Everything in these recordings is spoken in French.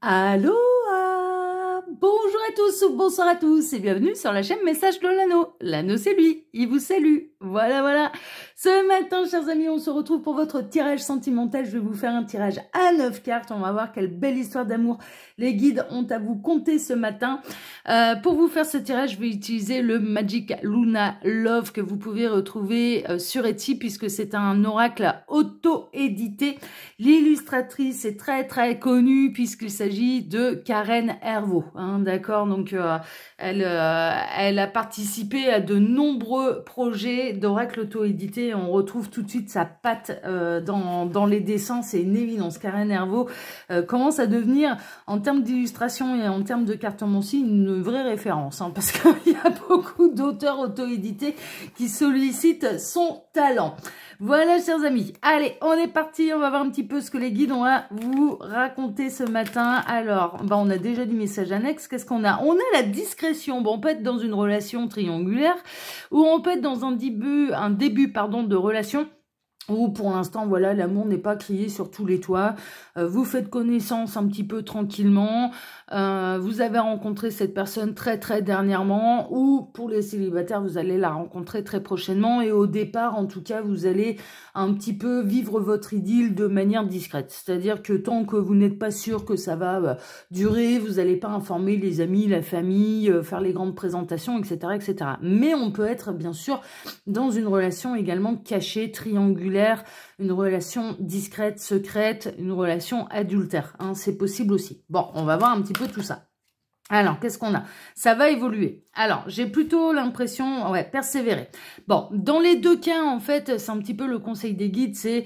Allô, bonjour à tous ou bonsoir à tous et bienvenue sur la chaîne Message de l'Anneau. L'Anneau c'est lui, il vous salue. Voilà. Ce matin, chers amis, on se retrouve pour votre tirage sentimental. Je vais vous faire un tirage à 9 cartes. On va voir quelle belle histoire d'amour les guides ont à vous conter ce matin. Pour vous faire ce tirage, je vais utiliser le Magic Luna Love que vous pouvez retrouver sur Etsy puisque c'est un oracle auto-édité. L'illustratrice est très connue puisqu'il s'agit de Karen Hervaux. Hein, d'accord, donc elle a participé à de nombreux projets d'oracle auto-édité. On retrouve tout de suite sa patte dans les dessins. C'est une évidence. Karen Hervaux commence à devenir, en termes d'illustration et en termes de cartomancie, une vraie référence. Hein, parce qu'il y a beaucoup d'auteurs auto-édités qui sollicitent son talent. Voilà, chers amis. Allez, on est parti. On va voir un petit peu ce que les guides ont à vous raconter ce matin. Alors, on a déjà du message annexe. Qu'est-ce qu'on a? On a la discrétion. Bon, on peut être dans une relation triangulaire ou on peut être dans un début de relation où pour l'instant, voilà, l'amour n'est pas crié sur tous les toits. Vous faites connaissance un petit peu tranquillement. Vous avez rencontré cette personne très dernièrement, ou pour les célibataires, vous allez la rencontrer très prochainement. Et au départ, en tout cas, vous allez un petit peu vivre votre idylle de manière discrète. C'est-à-dire que tant que vous n'êtes pas sûr que ça va durer, vous n'allez pas informer les amis, la famille, faire les grandes présentations, etc. Mais on peut être, bien sûr, dans une relation également cachée, triangulaire, une relation discrète, secrète, une relation adultère. Hein, c'est possible aussi. Bon, on va voir un petit peu tout ça. Alors, qu'est-ce qu'on a? Ça va évoluer. Alors, j'ai plutôt l'impression, persévérer. Bon, dans les deux cas, en fait, c'est un petit peu le conseil des guides, c'est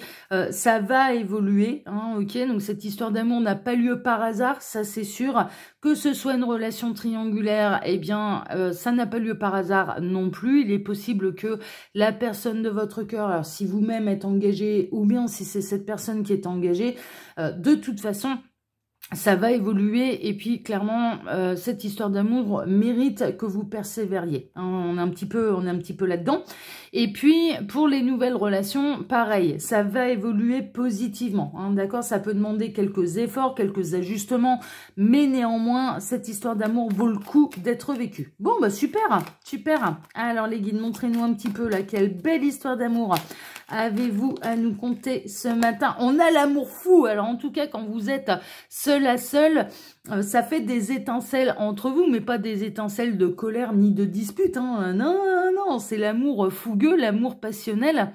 ça va évoluer, hein, ok? Donc, cette histoire d'amour n'a pas lieu par hasard, ça c'est sûr. Que ce soit une relation triangulaire, eh bien, ça n'a pas lieu par hasard non plus. Il est possible que la personne de votre cœur, alors si vous-même êtes engagé, ou bien si c'est cette personne qui est engagée, de toute façon, ça va évoluer et puis clairement cette histoire d'amour mérite que vous persévériez. Hein, on est un petit peu là-dedans. Et puis pour les nouvelles relations, pareil, ça va évoluer positivement. Hein, d'accord, ça peut demander quelques efforts, quelques ajustements, mais néanmoins cette histoire d'amour vaut le coup d'être vécue. Bon bah super. Alors les guides, montrez-nous un petit peu là quelle belle histoire d'amour avez-vous à nous conter ce matin? On a l'amour fou. Alors en tout cas quand vous êtes seul à seul, ça fait des étincelles entre vous, mais pas des étincelles de colère ni de dispute. Hein. Non, c'est l'amour fougueux, l'amour passionnel.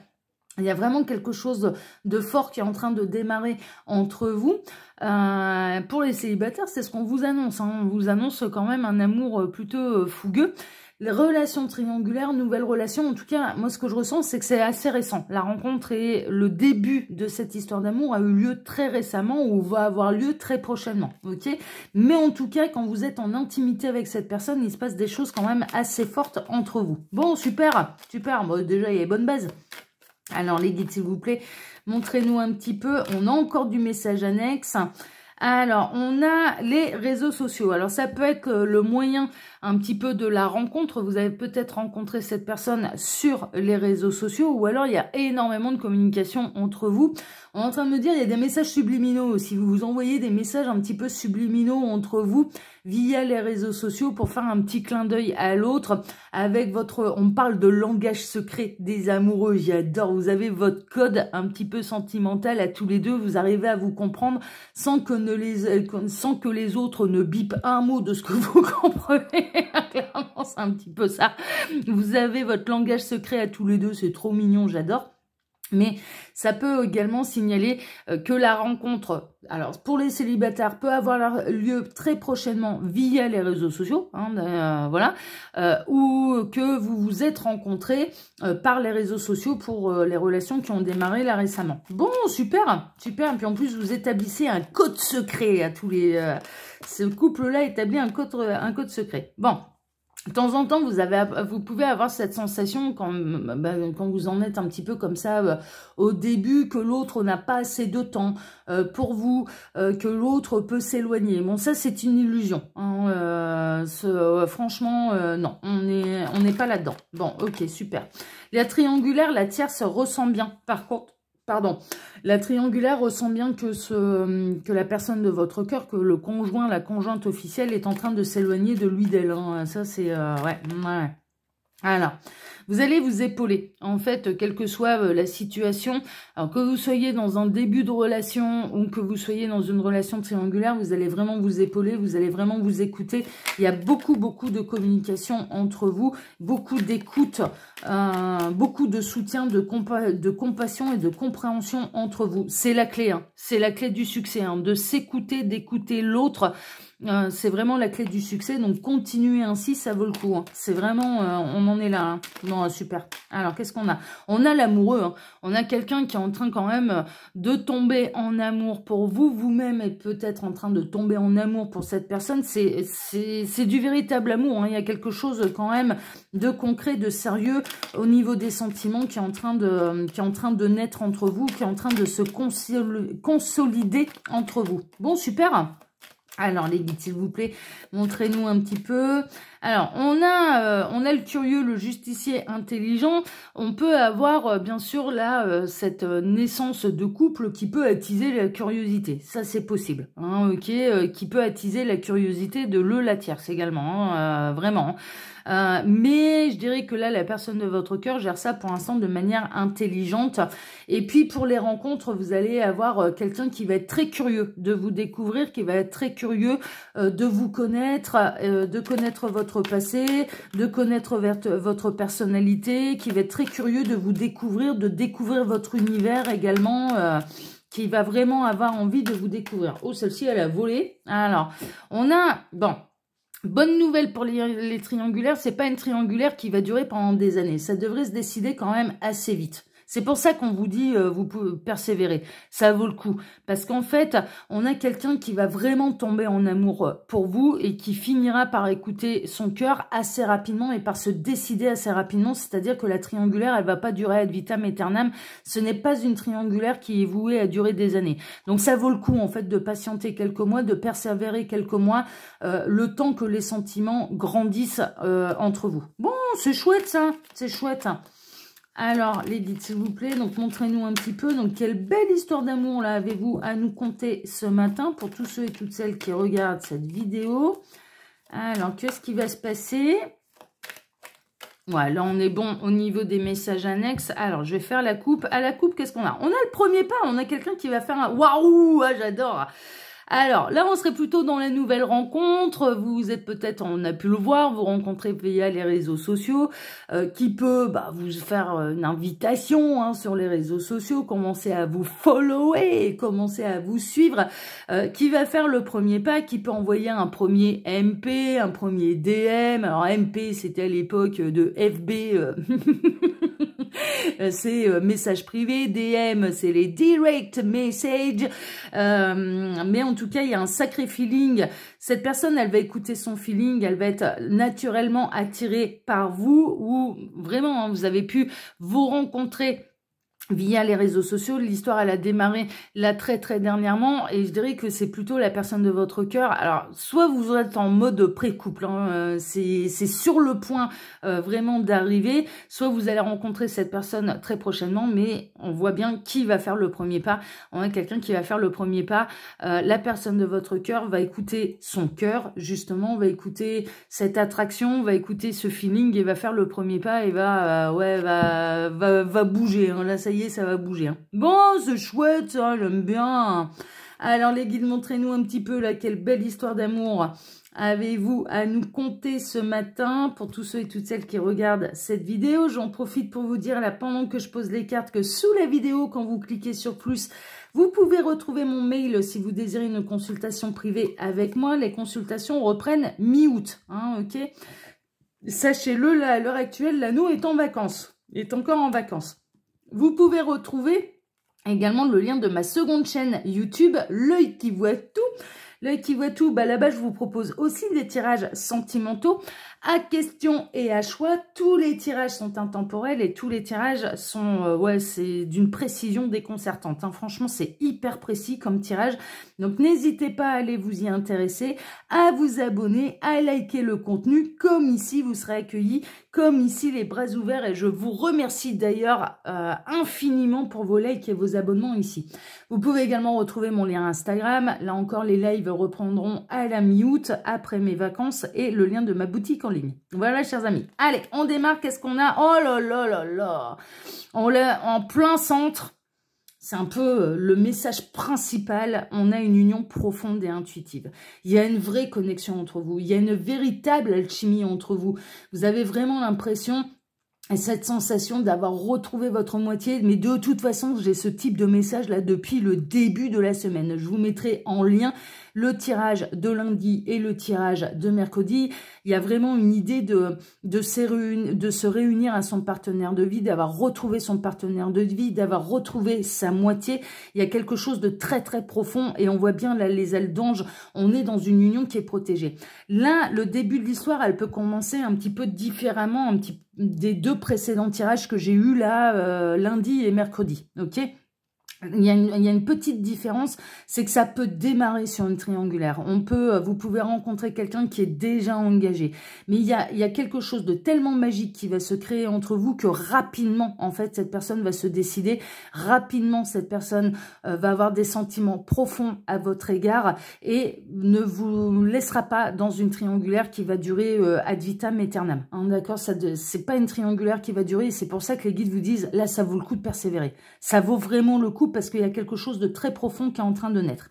Il y a vraiment quelque chose de fort qui est en train de démarrer entre vous. Pour les célibataires, c'est ce qu'on vous annonce. Hein. On vous annonce quand même un amour plutôt fougueux. Les relations triangulaires, nouvelles relations, en tout cas, moi, ce que je ressens, c'est que c'est assez récent. La rencontre et le début de cette histoire d'amour a eu lieu très récemment ou va avoir lieu très prochainement, ok? Mais en tout cas, quand vous êtes en intimité avec cette personne, il se passe des choses quand même assez fortes entre vous. Bon, super. Bon, déjà, il y a une bonne base. Alors, les guides, s'il vous plaît, montrez-nous un petit peu. On a encore du message annexe. Alors, on a les réseaux sociaux. Alors, ça peut être le moyen un petit peu de la rencontre. Vous avez peut-être rencontré cette personne sur les réseaux sociaux ou alors il y a énormément de communication entre vous. On est en train de me dire, il y a des messages subliminaux. Si vous vous envoyez des messages un petit peu subliminaux entre vous via les réseaux sociaux pour faire un petit clin d'œil à l'autre avec votre... On parle de langage secret des amoureux. J'adore. Vous avez votre code un petit peu sentimental à tous les deux. Vous arrivez à vous comprendre sans que les autres ne bipent un mot de ce que vous comprenez. Clairement, c'est un petit peu ça. Vous avez votre langage secret à tous les deux. C'est trop mignon. J'adore. Mais ça peut également signaler que la rencontre, alors pour les célibataires, peut avoir lieu très prochainement via les réseaux sociaux, hein, voilà, ou que vous vous êtes rencontrés par les réseaux sociaux pour les relations qui ont démarré là récemment. Bon, super. Et puis en plus, vous établissez un code secret à tous les... ce couple-là établit un code secret. Bon. De temps en temps, vous pouvez avoir cette sensation quand vous en êtes un petit peu comme ça au début, que l'autre n'a pas assez de temps pour vous, que l'autre peut s'éloigner. Bon, ça, c'est une illusion. Hein, franchement, non, on n'est pas là-dedans. Bon, ok, super. La triangulaire, la tierce ressent bien. Par contre, pardon, la triangulaire ressent bien que la personne de votre cœur, que le conjoint, la conjointe officielle est en train de s'éloigner de lui, d'elle. Hein. Ça, c'est... ouais. Alors, vous allez vous épauler, en fait, quelle que soit la situation. Alors, que vous soyez dans un début de relation ou que vous soyez dans une relation triangulaire, vous allez vraiment vous épauler, vous allez vraiment vous écouter. Il y a beaucoup de communication entre vous, beaucoup d'écoute, beaucoup de soutien, de compassion et de compréhension entre vous. C'est la clé, hein. C'est la clé du succès, hein, de s'écouter, d'écouter l'autre. C'est vraiment la clé du succès, donc continuez ainsi, ça vaut le coup. Hein. C'est vraiment, on en est là. Hein. Non, super. Alors, qu'est-ce qu'on a? On a l'amoureux. Hein. On a quelqu'un qui est en train quand même de tomber en amour pour vous. Vous-même êtes peut-être en train de tomber en amour pour cette personne. C'est du véritable amour. Hein. Il y a quelque chose quand même de concret, de sérieux au niveau des sentiments qui est en train de naître entre vous, qui est en train de se consolider entre vous. Bon, super. Alors, les guides, s'il vous plaît, montrez-nous un petit peu. Alors, on a le curieux, le justicier intelligent. On peut avoir, bien sûr, là, cette naissance de couple qui peut attiser la curiosité. Ça, c'est possible. Hein, ok, qui peut attiser la curiosité de la tierce également. Hein, vraiment. Mais je dirais que là, la personne de votre cœur gère ça pour l'instant de manière intelligente. Et puis, pour les rencontres, vous allez avoir quelqu'un qui va être très curieux de vous découvrir, qui va être très curieux de vous connaître, de connaître votre passé, de connaître votre personnalité, qui va être très curieux de vous découvrir, de découvrir votre univers également, qui va vraiment avoir envie de vous découvrir. Oh, celle-ci, elle a volé. Alors, on a... Bon... Bonne nouvelle pour les triangulaires, c'est pas une triangulaire qui va durer pendant des années. Ça devrait se décider quand même assez vite. C'est pour ça qu'on vous dit, vous pouvez persévérer. Ça vaut le coup. Parce qu'en fait, on a quelqu'un qui va vraiment tomber en amour pour vous et qui finira par écouter son cœur assez rapidement et par se décider assez rapidement. C'est-à-dire que la triangulaire, elle va pas durer ad vitam aeternam. Ce n'est pas une triangulaire qui est vouée à durer des années. Donc ça vaut le coup, en fait, de patienter quelques mois, de persévérer quelques mois, le temps que les sentiments grandissent entre vous. Bon, c'est chouette ça, c'est chouette. Alors, les guides, s'il vous plaît, donc montrez-nous un petit peu. Donc, quelle belle histoire d'amour, là, avez-vous à nous conter ce matin pour tous ceux et toutes celles qui regardent cette vidéo. Alors, qu'est-ce qui va se passer? Voilà, là, on est bon au niveau des messages annexes. Alors, je vais faire la coupe. À la coupe, qu'est-ce qu'on a? On a le premier pas, on a quelqu'un qui va faire un... Waouh, ah, j'adore. Alors, là, on serait plutôt dans la nouvelle rencontre. Vous êtes peut-être, on a pu le voir, vous rencontrez via les réseaux sociaux, qui peut vous faire une invitation hein, sur les réseaux sociaux, commencer à vous follower et commencer à vous suivre, qui va faire le premier pas, qui peut envoyer un premier MP, un premier DM. Alors, MP, c'était à l'époque de FB... c'est message privé, DM, c'est les direct messages. Mais en tout cas, il y a un sacré feeling. Cette personne, elle va écouter son feeling, elle va être naturellement attirée par vous ou vraiment, hein, vous avez pu vous rencontrer via les réseaux sociaux. L'histoire, elle a démarré là très dernièrement et je dirais que c'est plutôt la personne de votre cœur. Alors, soit vous êtes en mode pré-couple, hein, c'est sur le point vraiment d'arriver, soit vous allez rencontrer cette personne très prochainement, mais on voit bien qui va faire le premier pas. On a quelqu'un qui va faire le premier pas. La personne de votre cœur va écouter son cœur, justement, va écouter cette attraction, va écouter ce feeling et va faire le premier pas et va bouger. Hein. Là, ça y est, ça va bouger. Hein. Bon, c'est chouette, ça, j'aime bien. Alors, les guides, montrez-nous un petit peu, là, quelle belle histoire d'amour avez-vous à nous conter ce matin pour tous ceux et toutes celles qui regardent cette vidéo. J'en profite pour vous dire, là, pendant que je pose les cartes, que sous la vidéo, quand vous cliquez sur plus, vous pouvez retrouver mon mail si vous désirez une consultation privée avec moi. Les consultations reprennent mi-août, hein, ok? Sachez-le, à l'heure actuelle, l'anneau est en vacances, est encore en vacances. Vous pouvez retrouver également le lien de ma seconde chaîne YouTube, L'œil qui voit tout. L'œil qui voit tout, bah là-bas, je vous propose aussi des tirages sentimentaux à question et à choix. Tous les tirages sont intemporels et tous les tirages sont, ouais, c'est d'une précision déconcertante. Hein. Franchement, c'est hyper précis comme tirage. Donc, n'hésitez pas à aller vous y intéresser, à vous abonner, à liker le contenu. Comme ici, vous serez accueillis, comme ici, les bras ouverts. Et je vous remercie d'ailleurs infiniment pour vos likes et vos abonnements ici. Vous pouvez également retrouver mon lien Instagram. Là encore, les lives reprendront à la mi-août, après mes vacances, et le lien de ma boutique en ligne. Voilà, chers amis. Allez, on démarre. Qu'est-ce qu'on a? Oh là là là là! On l'a en plein centre. C'est un peu le message principal. On a une union profonde et intuitive. Il y a une vraie connexion entre vous. Il y a une véritable alchimie entre vous. Vous avez vraiment l'impression... Et cette sensation d'avoir retrouvé votre moitié, mais de toute façon, j'ai ce type de message là depuis le début de la semaine. Je vous mettrai en lien le tirage de lundi et le tirage de mercredi. Il y a vraiment une idée de se réunir à son partenaire de vie, d'avoir retrouvé son partenaire de vie, d'avoir retrouvé sa moitié. Il y a quelque chose de très très profond et on voit bien là les ailes d'ange. On est dans une union qui est protégée. Là, le début de l'histoire, elle peut commencer un petit peu différemment, des deux précédents tirages que j'ai eu là lundi et mercredi, ok? Il y a une petite différence, c'est que ça peut démarrer sur une triangulaire. Vous pouvez rencontrer quelqu'un qui est déjà engagé. Mais il y a quelque chose de tellement magique qui va se créer entre vous que rapidement, en fait, cette personne va se décider. Rapidement, cette personne va avoir des sentiments profonds à votre égard et ne vous laissera pas dans une triangulaire qui va durer ad vitam aeternam. Hein, d'accord, c'est pas une triangulaire qui va durer et c'est pour ça que les guides vous disent, là, ça vaut le coup de persévérer. Ça vaut vraiment le coup parce qu'il y a quelque chose de très profond qui est en train de naître.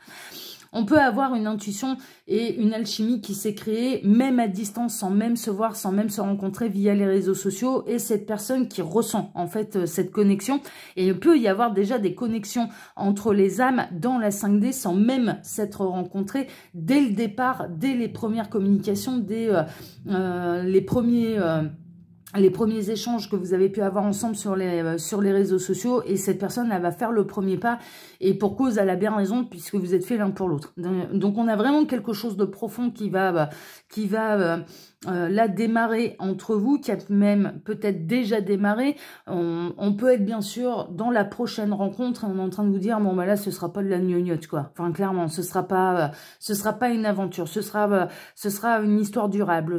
On peut avoir une intuition et une alchimie qui s'est créée, même à distance, sans même se voir, sans même se rencontrer via les réseaux sociaux, et cette personne qui ressent en fait cette connexion. Et il peut y avoir déjà des connexions entre les âmes dans la 5D sans même s'être rencontrés dès le départ, dès les premières communications, dès les premiers échanges que vous avez pu avoir ensemble sur les réseaux sociaux, et cette personne, elle va faire le premier pas, et pour cause, elle a bien raison, puisque vous êtes fait l'un pour l'autre. Donc, on a vraiment quelque chose de profond qui va là démarrer entre vous, qui a même peut-être déjà démarré. On peut être bien sûr dans la prochaine rencontre, et on est en train de vous dire, bon, bah là, ce sera pas de la gnognotte, quoi. Enfin, clairement, ce sera pas une aventure, ce sera une histoire durable.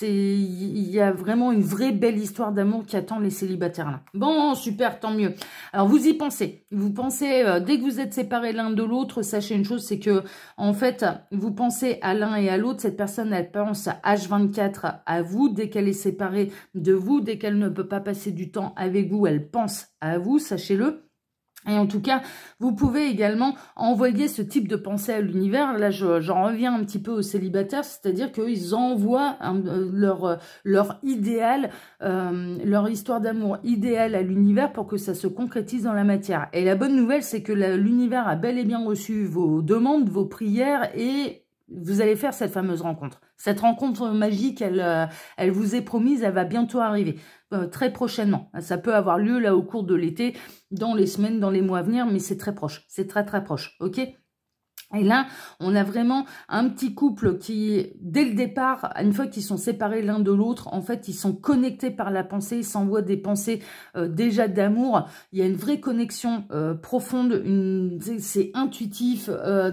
Il y a vraiment une vraie belle histoire d'amour qui attend les célibataires là. Bon, super, tant mieux. Alors, vous y pensez. Vous pensez, dès que vous êtes séparés l'un de l'autre, sachez une chose, c'est que, en fait, vous pensez à l'un et à l'autre. Cette personne, elle pense à H24 à vous. Dès qu'elle est séparée de vous, dès qu'elle ne peut pas passer du temps avec vous, elle pense à vous, sachez-le. Et en tout cas, vous pouvez également envoyer ce type de pensée à l'univers. Là, j'en reviens un petit peu aux célibataires, c'est-à-dire qu'ils envoient leur idéal, leur histoire d'amour idéale à l'univers pour que ça se concrétise dans la matière. Et la bonne nouvelle, c'est que l'univers a bel et bien reçu vos demandes, vos prières, et vous allez faire cette fameuse rencontre. Cette rencontre magique, elle vous est promise, elle va bientôt arriver. Très prochainement. Ça peut avoir lieu là au cours de l'été, dans les semaines, dans les mois à venir, mais c'est très proche. C'est très très proche. Ok ? Et là, on a vraiment un petit couple qui, dès le départ, une fois qu'ils sont séparés l'un de l'autre, en fait, ils sont connectés par la pensée, ils s'envoient des pensées déjà d'amour. Il y a une vraie connexion profonde, c'est intuitif,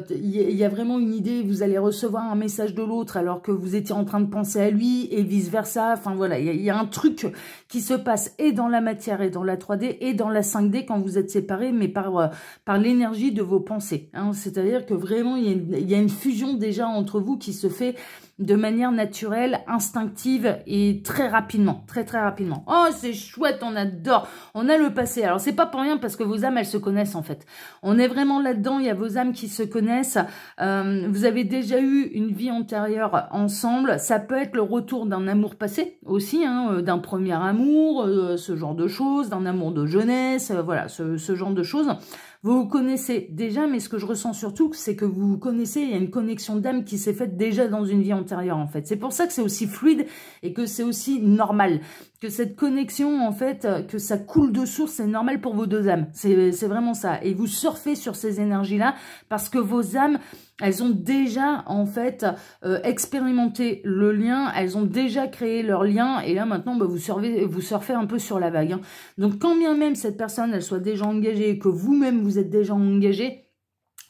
il y a vraiment une idée, vous allez recevoir un message de l'autre alors que vous étiez en train de penser à lui et vice-versa. Enfin voilà, il y a un truc qui se passe et dans la matière et dans la 3D et dans la 5D quand vous êtes séparés, mais par l'énergie de vos pensées. Hein. C'est-à-dire que vraiment, il y a une fusion déjà entre vous qui se fait de manière naturelle, instinctive et très rapidement, très très rapidement. Oh, c'est chouette, on adore. On a le passé. Alors, c'est pas pour rien parce que vos âmes, elles se connaissent en fait. On est vraiment là-dedans, il y a vos âmes qui se connaissent. Vous avez déjà eu une vie antérieure ensemble. Ça peut être le retour d'un amour passé aussi, hein, d'un premier amour, ce genre de choses, d'un amour de jeunesse, voilà, ce genre de choses. Vous vous connaissez déjà, mais ce que je ressens surtout, c'est que vous vous connaissez, il y a une connexion d'âme qui s'est faite déjà dans une vie antérieure. intérieur, en fait. C'est pour ça que c'est aussi fluide et que c'est aussi normal. Que cette connexion, en fait, que ça coule de source, c'est normal pour vos deux âmes. C'est vraiment ça. Et vous surfez sur ces énergies-là parce que vos âmes, elles ont déjà, en fait, expérimenté le lien. Elles ont déjà créé leur lien. Et là, maintenant, bah, vous surfez un peu sur la vague. Hein. Donc, quand bien même cette personne, elle soit déjà engagée et que vous-même, vous êtes déjà engagé,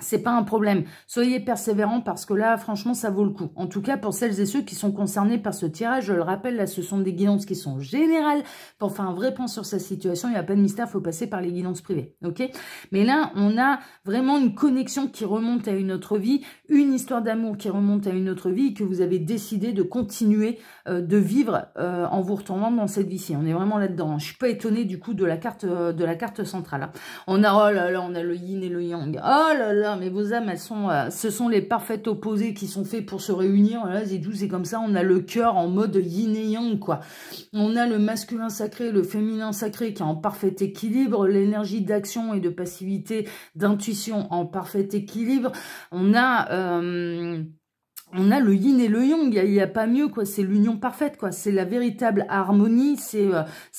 c'est pas un problème. Soyez persévérants parce que là, franchement, ça vaut le coup. En tout cas, pour celles et ceux qui sont concernés par ce tirage, je le rappelle, là, ce sont des guidances qui sont générales. Pour faire un vrai point sur sa situation, il n'y a pas de mystère, il faut passer par les guidances privées. Ok? Mais là, on a vraiment une connexion qui remonte à une autre vie, une histoire d'amour qui remonte à une autre vie que vous avez décidé de continuer de vivre en vous retournant dans cette vie-ci. On est vraiment là-dedans. Je suis pas étonnée du coup de la carte centrale. Hein. On a, oh là là, on a le yin et le yang. Oh là là, mais vos âmes, elles sont, ce sont les parfaits opposés qui sont faits pour se réunir. Là, c'est tout, c'est comme ça. On a le cœur en mode yin et yang, quoi. On a le masculin sacré, le féminin sacré qui est en parfait équilibre, l'énergie d'action et de passivité, d'intuition en parfait équilibre. On a le yin et le yang, il y a pas mieux, quoi. C'est l'union parfaite, quoi. C'est la véritable harmonie, c'est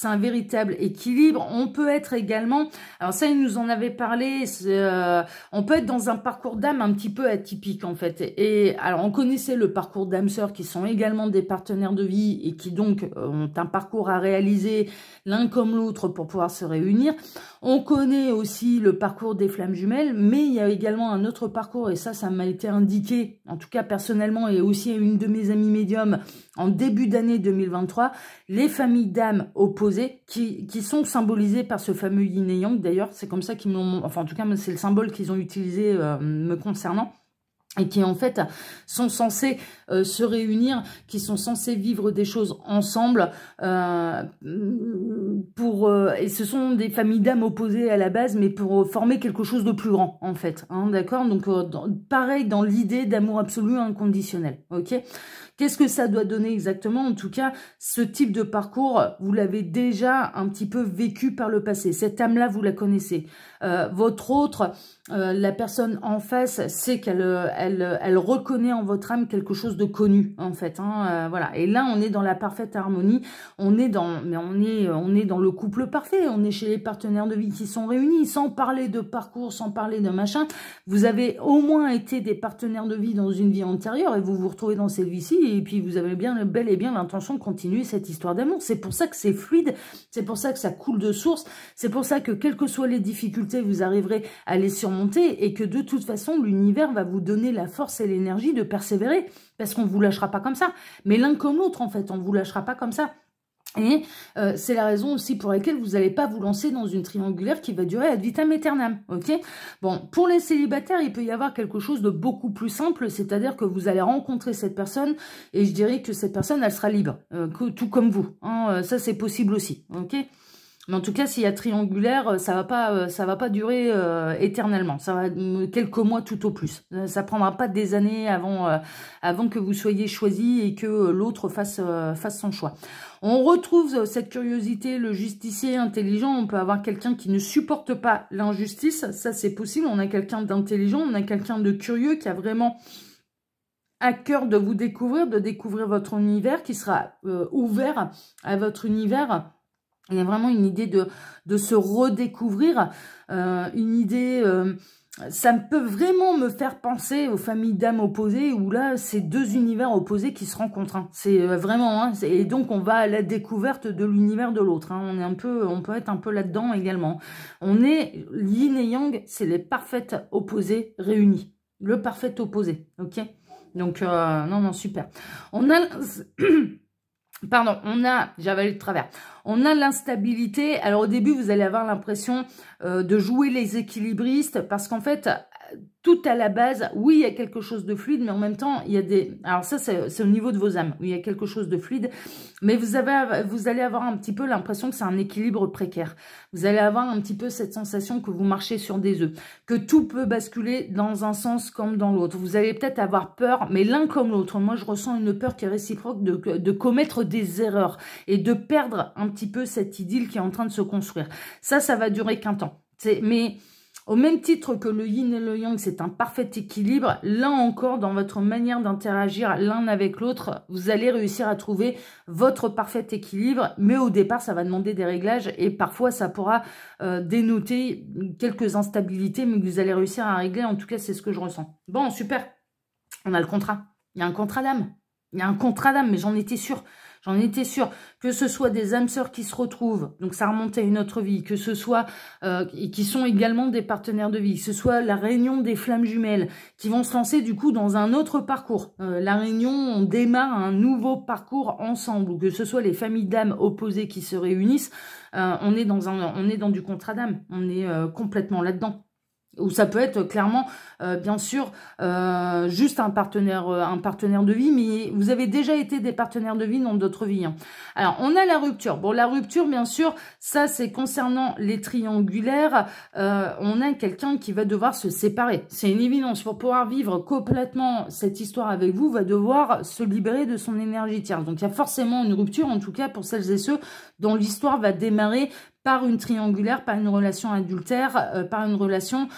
un véritable équilibre. On peut être également, alors ça, il nous en avait parlé, on peut être dans un parcours d'âme un petit peu atypique, en fait. Et alors, on connaissait le parcours d'âmes sœurs qui sont également des partenaires de vie et qui donc ont un parcours à réaliser l'un comme l'autre pour pouvoir se réunir. On connaît aussi le parcours des flammes jumelles, mais il y a également un autre parcours, et ça m'a été indiqué, en tout cas personnellement, et aussi à une de mes amies médiums, en début d'année 2023, les familles d'âmes opposées, qui sont symbolisées par ce fameux yin et yang, d'ailleurs, c'est comme ça qu'ils m'ont, enfin en tout cas, c'est le symbole qu'ils ont utilisé me concernant. Et qui en fait sont censés se réunir, qui sont censés vivre des choses ensemble et ce sont des familles d'âmes opposées à la base, mais pour former quelque chose de plus grand en fait, hein, d'accord. Donc pareil dans l'idée d'amour absolu inconditionnel, ok. Qu'est-ce que ça doit donner exactement? En tout cas, ce type de parcours, vous l'avez déjà un petit peu vécu par le passé. Cette âme-là, vous la connaissez. Votre autre, la personne en face, sait qu'elle elle reconnaît en votre âme quelque chose de connu, en fait. Hein, voilà. Et là, on est dans la parfaite harmonie. On est dans le couple parfait. On est chez les partenaires de vie qui sont réunis, sans parler de parcours, sans parler de machin. Vous avez au moins été des partenaires de vie dans une vie antérieure et vous vous retrouvez dans cette vie-ci. Et puis, vous avez bel et bien l'intention de continuer cette histoire d'amour. C'est pour ça que c'est fluide. C'est pour ça que ça coule de source. C'est pour ça que, quelles que soient les difficultés, vous arriverez à les surmonter et que, de toute façon, l'univers va vous donner la force et l'énergie de persévérer. Parce qu'on ne vous lâchera pas comme ça. Mais l'un comme l'autre, en fait, on ne vous lâchera pas comme ça. Et c'est la raison aussi pour laquelle vous n'allez pas vous lancer dans une triangulaire qui va durer ad vitam aeternam, ok. Bon, pour les célibataires, il peut y avoir quelque chose de beaucoup plus simple, c'est-à-dire que vous allez rencontrer cette personne et je dirais que cette personne, elle sera libre, tout comme vous. Hein, ça, c'est possible aussi, ok. Mais en tout cas, s'il y a triangulaire, ça va pas durer éternellement. Ça va quelques mois tout au plus. Ça prendra pas des années avant que vous soyez choisi et que l'autre fasse son choix. On retrouve cette curiosité, le justicier intelligent. On peut avoir quelqu'un qui ne supporte pas l'injustice. Ça, c'est possible. On a quelqu'un d'intelligent, on a quelqu'un de curieux qui a vraiment à cœur de vous découvrir, de découvrir votre univers, qui sera ouvert à votre univers. Il y a vraiment une idée de se redécouvrir, une idée... ça peut vraiment me faire penser aux familles d'âmes opposées où là, c'est deux univers opposés qui se rencontrent. Hein. C'est vraiment... Hein, et donc, on va à la découverte de l'univers de l'autre. Hein. On peut être un peu là-dedans également. On est yin et yang, c'est les parfaits opposés réunis. Le parfait opposé, ok. Donc, non, super. On a... Pardon, j'avais le travers. On a l'instabilité. Alors au début, vous allez avoir l'impression de jouer les équilibristes parce qu'en fait, tout à la base, oui, il y a quelque chose de fluide, mais en même temps, il y a des... Alors ça, c'est au niveau de vos âmes, où il y a quelque chose de fluide, mais vous allez avoir un petit peu l'impression que c'est un équilibre précaire. Vous allez avoir un petit peu cette sensation que vous marchez sur des œufs, que tout peut basculer dans un sens comme dans l'autre. Vous allez peut-être avoir peur, mais l'un comme l'autre. Moi, je ressens une peur qui est réciproque de commettre des erreurs et de perdre un petit peu cette idylle qui est en train de se construire. Ça va durer qu'un temps. Mais... Au même titre que le yin et le yang, c'est un parfait équilibre. Là encore, dans votre manière d'interagir l'un avec l'autre, vous allez réussir à trouver votre parfait équilibre. Mais au départ, ça va demander des réglages et parfois, ça pourra dénoter quelques instabilités, mais que vous allez réussir à régler. En tout cas, c'est ce que je ressens. Bon, super. On a le contrat. Il y a un contrat d'âme. Il y a un contrat d'âme, mais j'en étais sûre. J'en étais sûre que ce soit des âmes sœurs qui se retrouvent, donc ça remonte à une autre vie, que ce soit, et qui sont également des partenaires de vie, que ce soit la réunion des flammes jumelles, qui vont se lancer du coup dans un autre parcours. La réunion, on démarre un nouveau parcours ensemble, ou que ce soit les familles d'âmes opposées qui se réunissent, on est dans du contrat d'âme, on est complètement là-dedans. Ou ça peut être clairement, bien sûr, juste un partenaire de vie, mais vous avez déjà été des partenaires de vie dans d'autres vies. Hein. Alors, on a la rupture. Bon, la rupture, bien sûr, ça, c'est concernant les triangulaires. On a quelqu'un qui va devoir se séparer. C'est une évidence. Pour pouvoir vivre complètement cette histoire avec vous, va devoir se libérer de son énergie tierce. Donc, il y a forcément une rupture, en tout cas, pour celles et ceux dont l'histoire va démarrer par une triangulaire, par une relation adultère, par une relation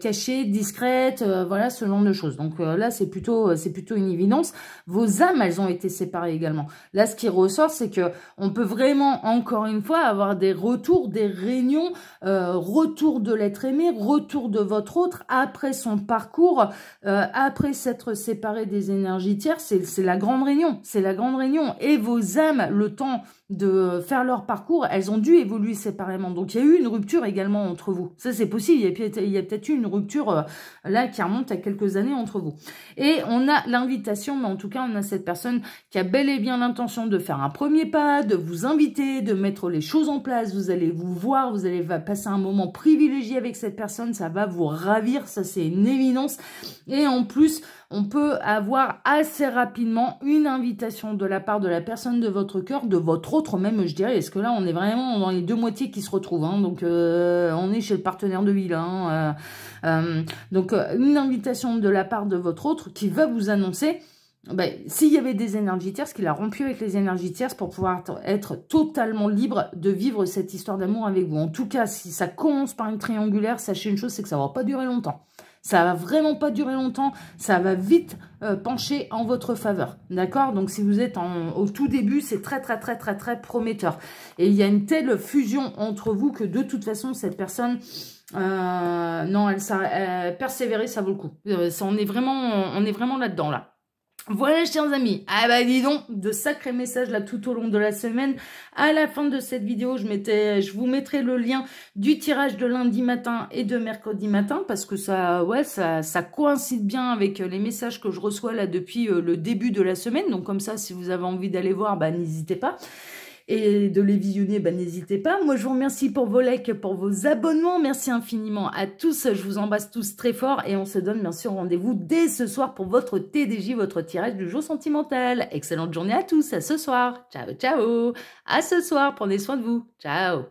cachée, discrète, voilà, ce genre de choses. Donc là, c'est plutôt une évidence. Vos âmes, elles ont été séparées également. Là, ce qui ressort, c'est que on peut vraiment, encore une fois, avoir des retours, des réunions, retour de l'être aimé, retour de votre autre, après son parcours, après s'être séparé des énergies tierces, c'est la grande réunion. C'est la grande réunion. Et vos âmes, le temps de faire leur parcours, elles ont dû évoluer séparément. Donc, il y a eu une rupture également entre vous. Ça, c'est possible. Il y a peut-être eu une rupture là qui remonte à quelques années entre vous. Et on a l'invitation, mais en tout cas, on a cette personne qui a bel et bien l'intention de faire un premier pas, de vous inviter, de mettre les choses en place. Vous allez vous voir, vous allez passer un moment privilégié avec cette personne. Ça va vous ravir. Ça, c'est une évidence. Et en plus, on peut avoir assez rapidement une invitation de la part de la personne de votre cœur, de votre autre même, je dirais, parce que là, on est vraiment dans les deux moitiés qui se retrouvent. Hein, donc, on est chez le partenaire de vie, là. Donc, une invitation de la part de votre autre qui va vous annoncer s'il y avait des énergies tierces, qu'il a rompu avec les énergies tierces pour pouvoir être totalement libre de vivre cette histoire d'amour avec vous. En tout cas, si ça commence par une triangulaire, sachez une chose, c'est que ça ne va pas durer longtemps. Ça va vraiment pas durer longtemps, ça va vite pencher en votre faveur, d'accord? Donc si vous êtes au tout début, c'est très prometteur. Et il y a une telle fusion entre vous que de toute façon, cette personne, non, persévérer, ça vaut le coup. On est vraiment là-dedans, là. Voilà, chers amis. Ah bah dis donc, de sacrés messages là tout au long de la semaine. À la fin de cette vidéo, je vous mettrai le lien du tirage de lundi matin et de mercredi matin parce que ça coïncide bien avec les messages que je reçois là depuis le début de la semaine. Donc comme ça, si vous avez envie d'aller voir, n'hésitez pas. Et de les visionner, n'hésitez pas. Moi, je vous remercie pour vos likes, pour vos abonnements. Merci infiniment à tous. Je vous embrasse tous très fort. Et on se donne bien sûr rendez-vous dès ce soir pour votre TDJ, votre tirage du jour sentimental. Excellente journée à tous. À ce soir. Ciao, ciao. À ce soir. Prenez soin de vous. Ciao.